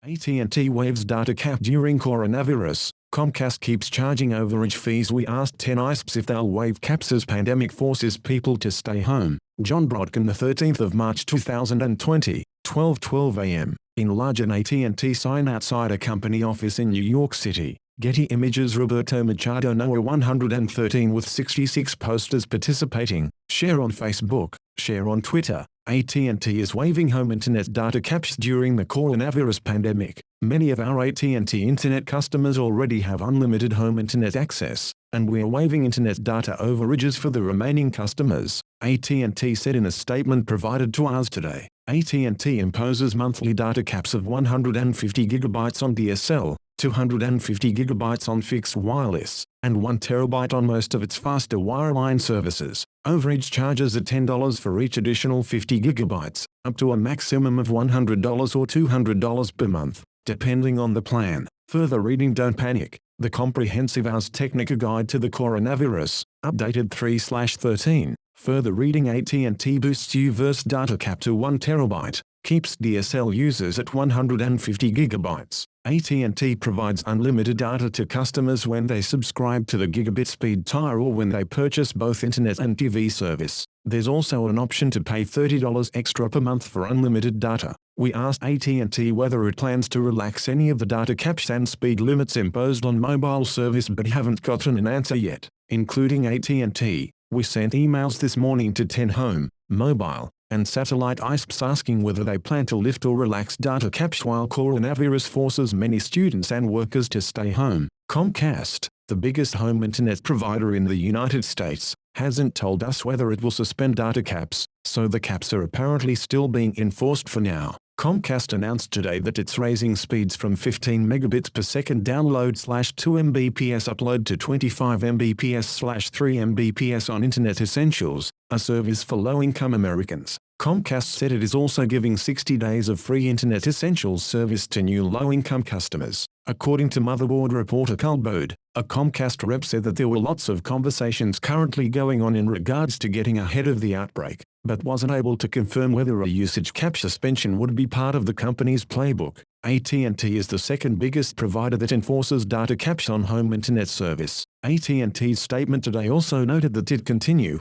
AT&T waives data cap during coronavirus. Comcast keeps charging overage fees. We asked 10 ISPs if they'll waive caps as pandemic forces people to stay home. John Brodkin, the 13th of March 2020, 12:12 a.m. in large an AT&T sign outside a company office in New York City. Getty Images. Roberto Machado. Noah 113 with 66 posters participating. Share on Facebook. Share on Twitter. AT&T is waiving home internet data caps during the coronavirus pandemic. Many of our AT&T internet customers already have unlimited home internet access, and we are waiving internet data overages for the remaining customers, AT&T said in a statement provided to us today. AT&T imposes monthly data caps of 150 GB on DSL, 250 GB on fixed wireless, and 1 TB on most of its faster wireline services. Overage charges are $10 for each additional 50 GB, up to a maximum of $100 or $200 per month, depending on the plan. Further reading. Don't panic. The comprehensive Arstechnica Guide to the Coronavirus, updated 3/13. Further reading. AT&T boosts UVerse data cap to 1 TB, keeps DSL users at 150 GB. AT&T provides unlimited data to customers when they subscribe to the gigabit speed tier or when they purchase both internet and TV service. There's also an option to pay $30 extra per month for unlimited data. We asked AT&T whether it plans to relax any of the data caps and speed limits imposed on mobile service, but haven't gotten an answer yet. Including AT&T, we sent emails this morning to 10 home, mobile, and satellite ISPs asking whether they plan to lift or relax data caps while coronavirus forces many students and workers to stay home. Comcast, the biggest home internet provider in the United States, hasn't told us whether it will suspend data caps, so the caps are apparently still being enforced for now. Comcast announced today that it's raising speeds from 15 megabits per second download/2 Mbps upload to 25 Mbps/3 Mbps on Internet Essentials, a service for low-income Americans. Comcast said it is also giving 60 days of free Internet Essentials service to new low-income customers. According to Motherboard reporter Carl Bode, a Comcast rep said that there were lots of conversations currently going on in regards to getting ahead of the outbreak, but wasn't able to confirm whether a usage cap suspension would be part of the company's playbook. AT&T is the second biggest provider that enforces data caps on home internet service. AT&T's statement today also noted that it continues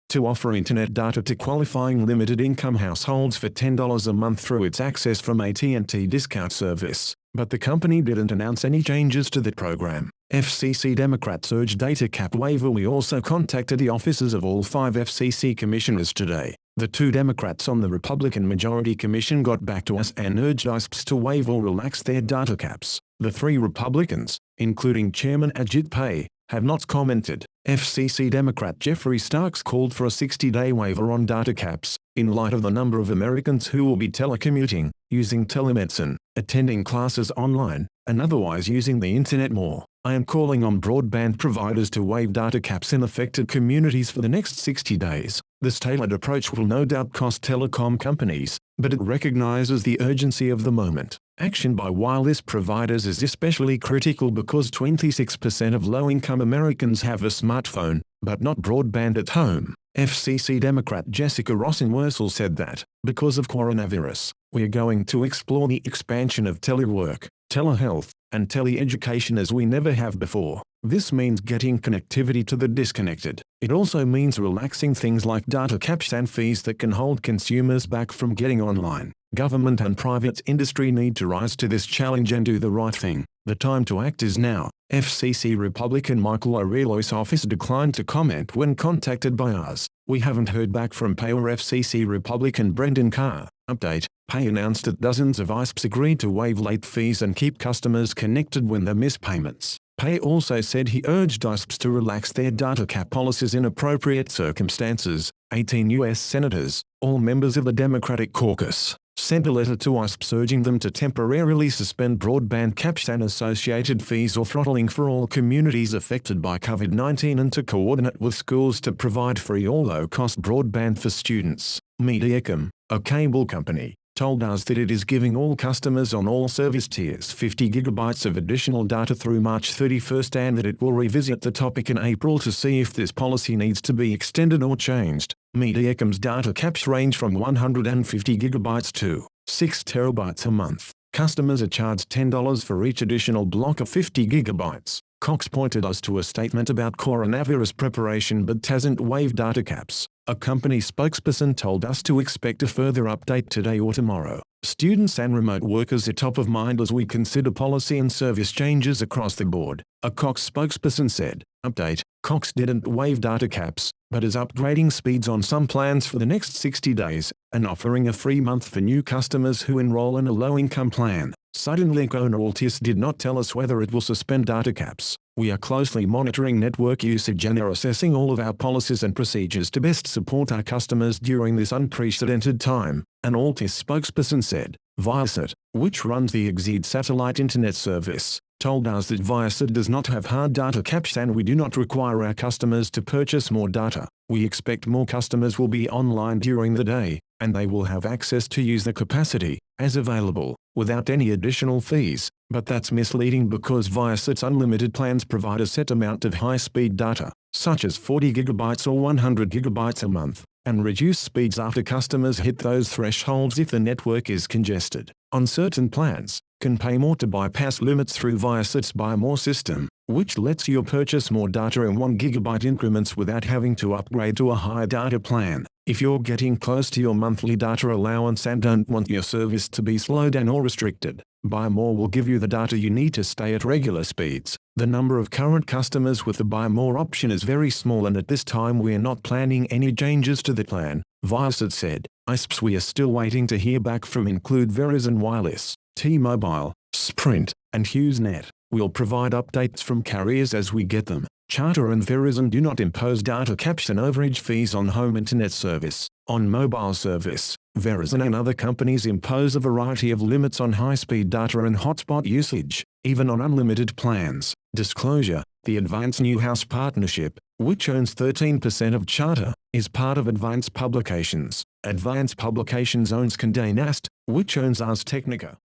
to offer internet data to qualifying limited-income households for $10 a month through its Access from AT&T discount service, but the company didn't announce any changes to the program. FCC Democrats urge data cap waiver. We also contacted the offices of all 5 FCC commissioners today. The 2 Democrats on the Republican majority commission got back to us and urged ISPs to waive or relax their data caps. The 3 Republicans, including Chairman Ajit Pai, have not commented. FCC Democrat Jeffrey Starks called for a 60-day waiver on data caps, in light of the number of Americans who will be telecommuting, using telemedicine, attending classes online, and otherwise using the internet more. I am calling on broadband providers to waive data caps in affected communities for the next 60 days. This tailored approach will no doubt cost telecom companies, but it recognizes the urgency of the moment. Action by wireless providers is especially critical because 26% of low-income Americans have a smartphone, but not broadband at home. FCC Democrat Jessica Rosenworcel said that, because of coronavirus, we are going to explore the expansion of telework, telehealth, and tele-education as we never have before. This means getting connectivity to the disconnected. It also means relaxing things like data caps and fees that can hold consumers back from getting online. Government and private industry need to rise to this challenge and do the right thing. The time to act is now. FCC Republican Michael O'Reilly's office declined to comment when contacted by us. We haven't heard back from Pay or FCC Republican Brendan Carr. Update: Pay announced that dozens of ISPs agreed to waive late fees and keep customers connected when they miss payments. Pay also said he urged ISPs to relax their data cap policies in appropriate circumstances. 18 U.S. senators, all members of the Democratic caucus, sent a letter to ISPs urging them to temporarily suspend broadband caps and associated fees or throttling for all communities affected by COVID-19 and to coordinate with schools to provide free or low-cost broadband for students. Mediacom, a cable company, told us that it is giving all customers on all service tiers 50 GB of additional data through March 31 and that it will revisit the topic in April to see if this policy needs to be extended or changed. Mediacom's data caps range from 150 GB to 6 TB a month. Customers are charged $10 for each additional block of 50 gigabytes. Cox pointed us to a statement about coronavirus preparation but hasn't waived data caps. A company spokesperson told us to expect a further update today or tomorrow. Students and remote workers are top of mind as we consider policy and service changes across the board, a Cox spokesperson said. Update: Cox didn't waive data caps, but is upgrading speeds on some plans for the next 60 days, and offering a free month for new customers who enroll in a low-income plan. Suddenlink owner Altice did not tell us whether it will suspend data caps. We are closely monitoring network usage and are assessing all of our policies and procedures to best support our customers during this unprecedented time, an Altice spokesperson said. Viasat, which runs the Exceed satellite internet service, told us that Viasat does not have hard data caps and we do not require our customers to purchase more data. We expect more customers will be online during the day, and they will have access to use the capacity, as available, without any additional fees, but that's misleading because Viasat's unlimited plans provide a set amount of high-speed data, such as 40 gigabytes or 100 gigabytes a month, and reduce speeds after customers hit those thresholds if the network is congested. On certain plans, can pay more to bypass limits through Viasat's Buy More system, which lets you purchase more data in 1 gigabyte increments without having to upgrade to a higher data plan. If you're getting close to your monthly data allowance and don't want your service to be slowed down or restricted, Buy More will give you the data you need to stay at regular speeds. The number of current customers with the Buy More option is very small and at this time we are not planning any changes to the plan, Viasat said. ISPs we are still waiting to hear back from include Verizon Wireless, T-Mobile, Sprint, and HughesNet. We'll provide updates from carriers as we get them. Charter and Verizon do not impose data caps and overage fees on home internet service. On mobile service, Verizon and other companies impose a variety of limits on high-speed data and hotspot usage, even on unlimited plans. Disclosure: the Advance Newhouse Partnership, which owns 13% of Charter, is part of Advance Publications. Advance Publications owns Condé Nast, which owns Arstechnica.